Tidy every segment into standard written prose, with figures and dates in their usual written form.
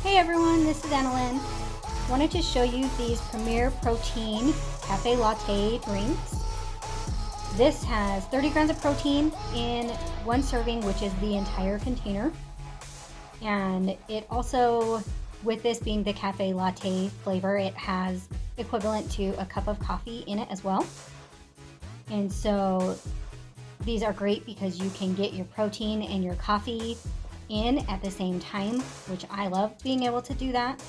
Hey everyone, this is Annalyn. Wanted to show you these Premier Protein Cafe Latte drinks. This has 30 grams of protein in one serving, which is the entire container. And it also, with this being the cafe latte flavor, it has equivalent to a cup of coffee in it as well. And so these are great because you can get your protein and your coffee in at the same time, which I love being able to do that.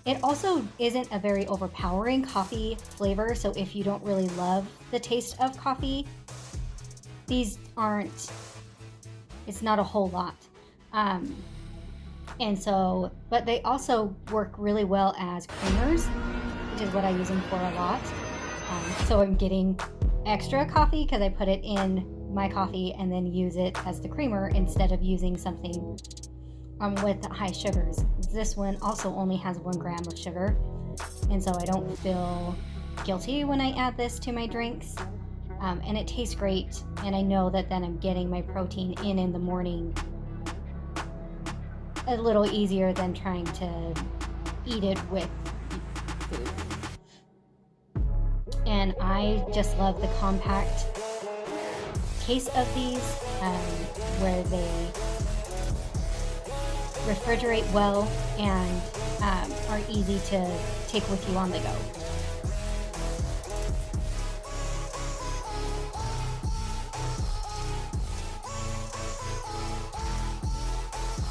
It also isn't a very overpowering coffee flavor, so if you don't really love the taste of coffee, these aren't, it's not a whole lot. And so, but they also work really well as creamers, which is what I use them for a lot. So I'm getting extra coffee because I put it in my coffee and then use it as the creamer instead of using something with high sugars. This one also only has 1 gram of sugar, and so I don't feel guilty when I add this to my drinks. And it tastes great, and I know that then I'm getting my protein in the morning a little easier than trying to eat it with food. And I just love the compact case of these, where they refrigerate well and are easy to take with you on the go.